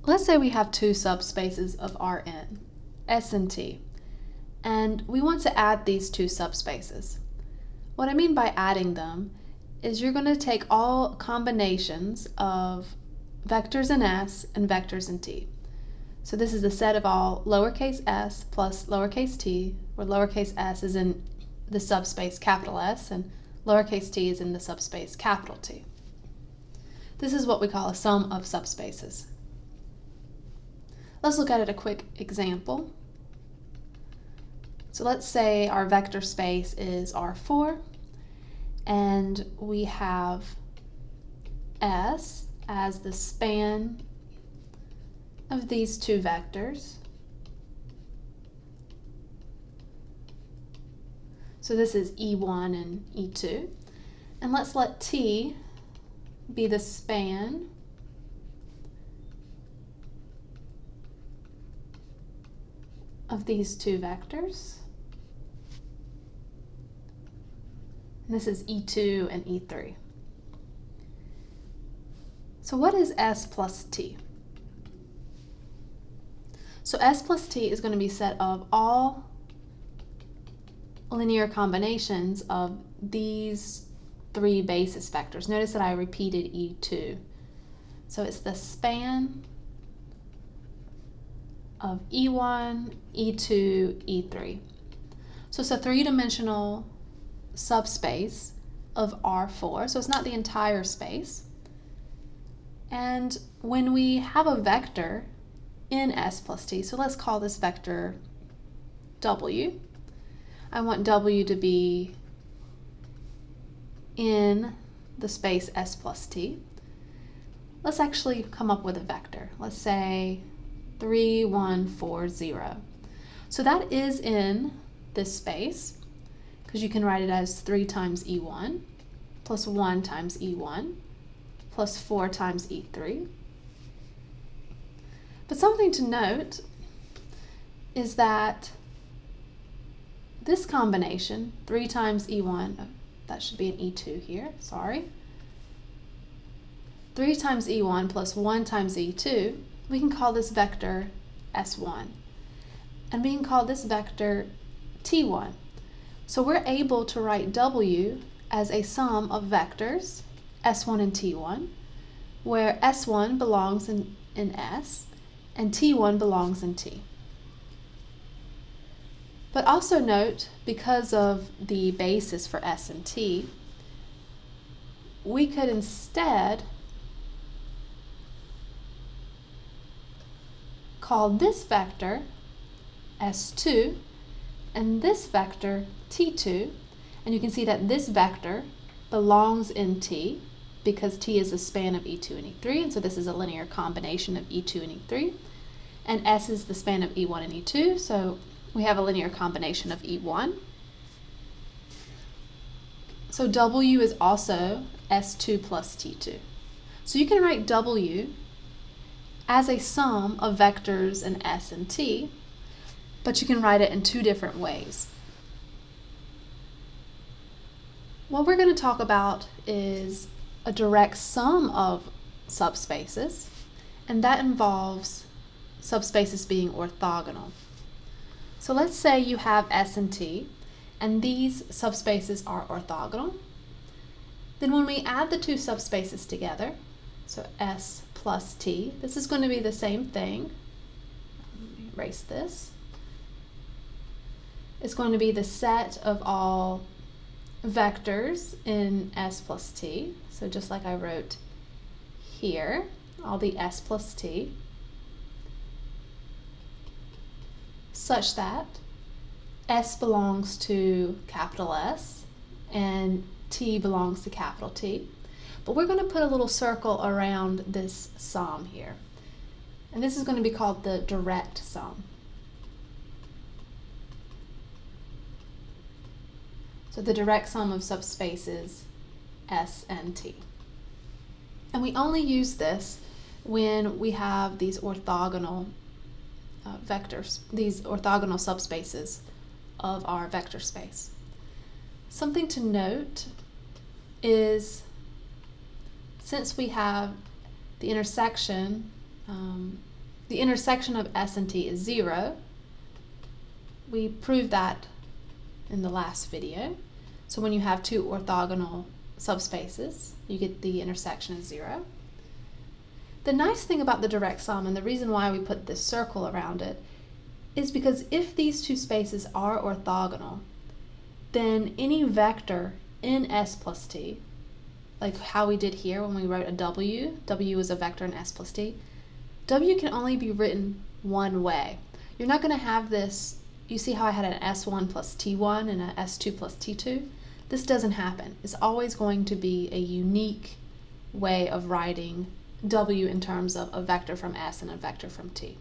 Let's say we have two subspaces of Rn, S and T, and we want to add these two subspaces. What I mean by adding them is you're going to take all combinations of vectors in S and vectors in T. So this is the set of all lowercase s plus lowercase t, where lowercase s is in the subspace capital S and lowercase t is in the subspace capital T. This is what we call a sum of subspaces. Let's look at a quick example. So let's say our vector space is R4, and we have S as the span of these two vectors. So this is E1 and E2. And let's let T be the span of these two vectors. And this is E2 and E3. So what is S plus T? So S plus T is going to be a set of all linear combinations of these three basis vectors. Notice that I repeated E2. So it's the span of E1, E2, E3. So it's a three-dimensional subspace of R4, so it's not the entire space. And when we have a vector in S plus T, so let's call this vector W. I want W to be in the space S plus T. Let's actually come up with a vector. Let's say 3, 1, 4, 0. So that is in this space, because you can write it as 3 times E1 plus 1 times E1 plus 4 times E3. But something to note is that this combination, 3 times E1, that should be an E2 here, sorry. 3 times E1 plus 1 times E2, we can call this vector S1. And we can call this vector T1. So we're able to write W as a sum of vectors, S1 and T1, where S1 belongs in S and T1 belongs in T. But also note, because of the basis for S and T, we could instead call this vector S2 and this vector T2, and you can see that this vector belongs in T because T is the span of E2 and E3, and so this is a linear combination of E2 and E3, and S is the span of E1 and E2, so we have a linear combination of E1. So W is also S2 plus T2. So you can write W as a sum of vectors in S and T, but you can write it in two different ways. What we're going to talk about is a direct sum of subspaces, and that involves subspaces being orthogonal. So let's say you have S and T, and these subspaces are orthogonal. Then when we add the two subspaces together, so S plus T, this is going to be the same thing. Let me erase this. It's going to be the set of all vectors in S plus T. So just like I wrote here, all the S plus T, such that S belongs to capital S and T belongs to capital T. But we're going to put a little circle around this sum here. And this is going to be called the direct sum. So the direct sum of subspaces S and T. And we only use this when we have these orthogonal vectors, these orthogonal subspaces of our vector space. Something to note is, since we have the intersection the intersection of S and T is 0. We proved that in the last video. So when you have two orthogonal subspaces, you get the intersection as 0. The nice thing about the direct sum, and the reason why we put this circle around it, is because if these two spaces are orthogonal, then any vector in S plus T, like how we did here when we wrote a W is a vector in S plus T, W can only be written one way. You're not going to have this, you see how I had an S1 plus T1 and an S2 plus T2? This doesn't happen. It's always going to be a unique way of writing W in terms of a vector from S and a vector from T.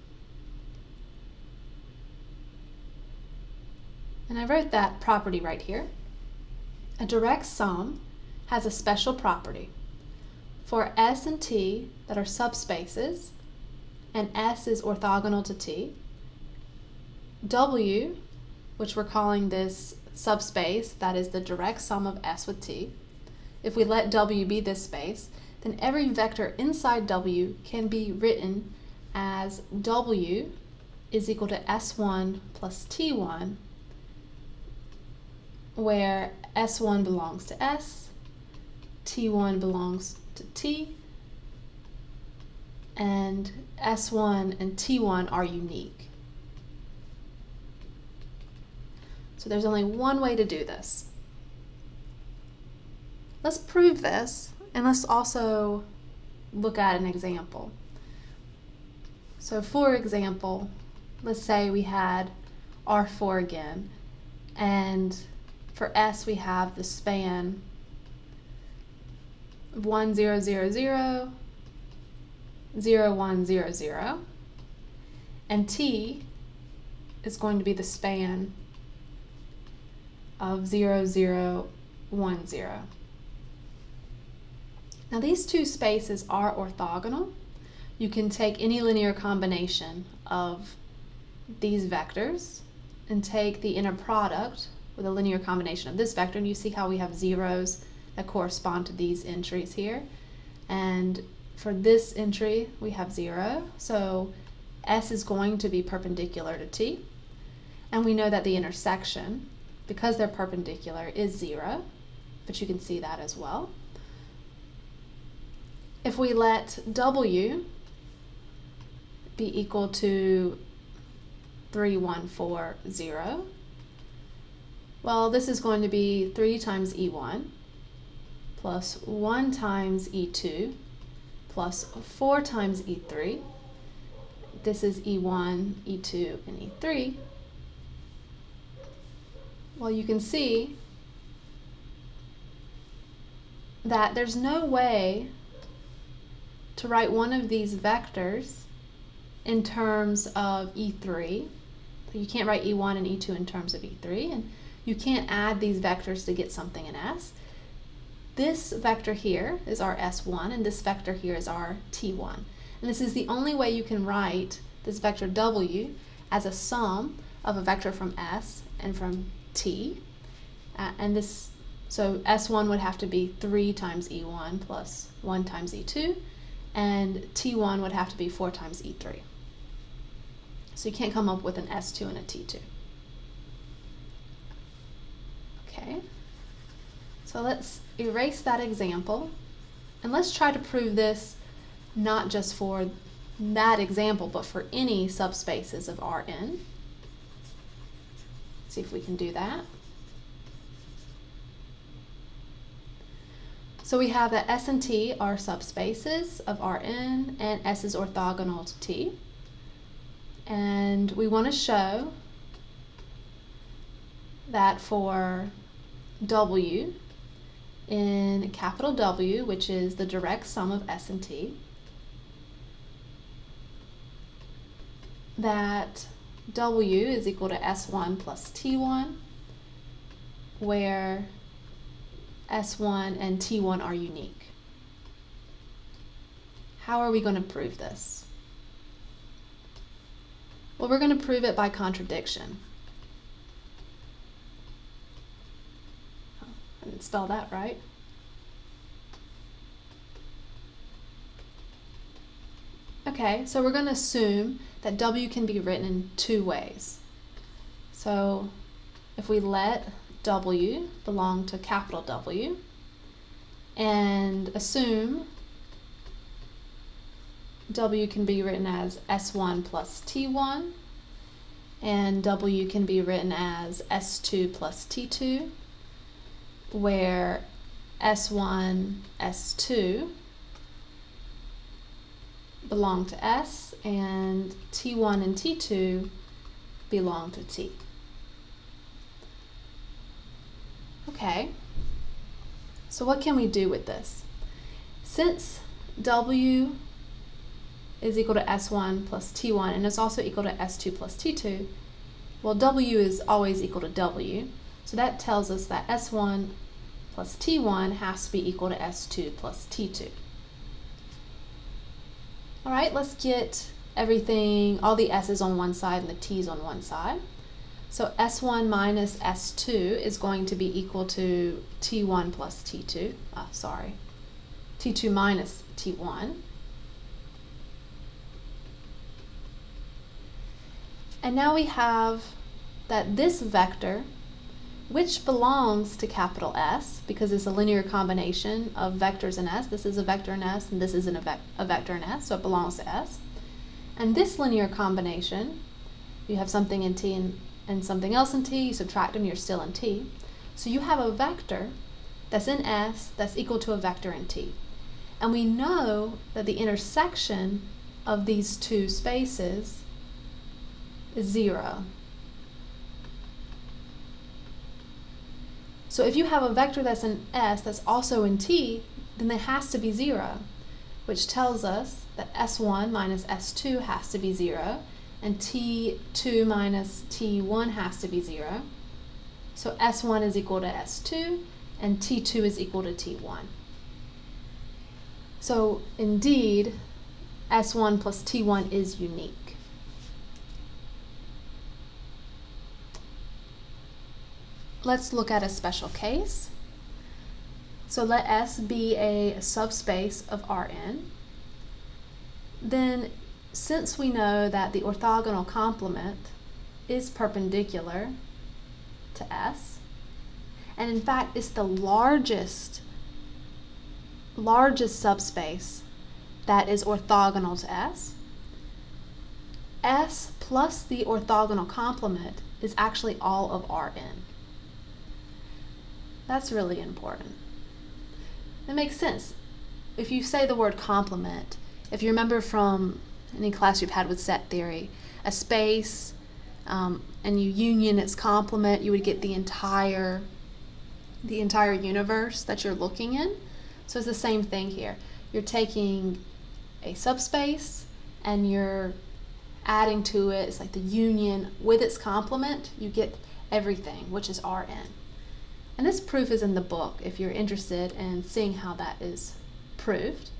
And I wrote that property right here. A direct sum has a special property. For S and T that are subspaces, and S is orthogonal to T, W, which we're calling this subspace, that is the direct sum of S with T, if we let W be this space, then every vector inside W can be written as W is equal to S1 plus T1, where S1 belongs to S, T1 belongs to T, and S1 and T1 are unique. So there's only one way to do this. Let's prove this, and let's also look at an example. So for example, let's say we had R4 again, and for S we have the span 1, 0, 0, 0, 0, 1, 0, 0, and T is going to be the span of 0, 0, 1, 0. Now these two spaces are orthogonal. You can take any linear combination of these vectors and take the inner product with a linear combination of this vector, and you see how we have zeros that correspond to these entries here. And for this entry, we have 0, so S is going to be perpendicular to T. And we know that the intersection, because they're perpendicular, is 0, but you can see that as well. If we let W be equal to 3, 1, 4, 0, well, this is going to be 3 times E1 plus 1 times E2 plus 4 times E3. This is E1, E2, and E3. Well, you can see that there's no way to write one of these vectors in terms of E3. So you can't write E1 and E2 in terms of E3, and you can't add these vectors to get something in S. This vector here is our S1, and this vector here is our T1. And this is the only way you can write this vector W as a sum of a vector from S and from T. So S1 would have to be 3 times E1 plus 1 times E2, and T1 would have to be 4 times E3. So you can't come up with an S2 and a T2. Okay, so let's erase that example, and let's try to prove this not just for that example, but for any subspaces of Rn. See if we can do that. So we have that S and T are subspaces of Rn, and S is orthogonal to T. And we want to show that for W in capital W, which is the direct sum of S and T, that W is equal to S1 plus T1, where S1 and T1 are unique. How are we going to prove this? Well, we're going to prove it by contradiction. Oh, I didn't spell that right. Okay, so we're going to assume that W can be written in two ways. So if we let W belong to capital W and assume W can be written as S1 plus T1 and W can be written as S2 plus T2, where S1, S2 belong to S and T1 and T2 belong to T. Okay, so what can we do with this? Since W is equal to S1 plus T1 and it's also equal to S2 plus T2, well, W is always equal to W, so that tells us that S1 plus T1 has to be equal to S2 plus T2. All right, let's get everything, all the S's on one side and the T's on one side. So S1 minus S2 is going to be equal to T1 plus T2, T2 minus T1. And now we have that this vector, which belongs to capital S, because it's a linear combination of vectors in S. This is a vector in S, and this is a vector in S, so it belongs to S. And this linear combination, you have something in T and something else in T, you subtract them, you're still in T. So you have a vector that's in S that's equal to a vector in T. And we know that the intersection of these two spaces is 0. So if you have a vector that's in S that's also in T, then it has to be 0, which tells us that S1 minus S2 has to be 0, and T2 minus T1 has to be 0. So S1 is equal to S2, and T2 is equal to T1. So indeed, S1 plus T1 is unique. Let's look at a special case. So let S be a subspace of Rn. Then, since we know that the orthogonal complement is perpendicular to S, and in fact it's the largest subspace that is orthogonal to S, S plus the orthogonal complement is actually all of Rn. That's really important. It makes sense. If you say the word complement, if you remember from any class you've had with set theory, a space and you union its complement, you would get the entire universe that you're looking in. So it's the same thing here. You're taking a subspace and you're adding to it, it's like the union with its complement, you get everything, which is Rn. And this proof is in the book if you're interested in seeing how that is proved.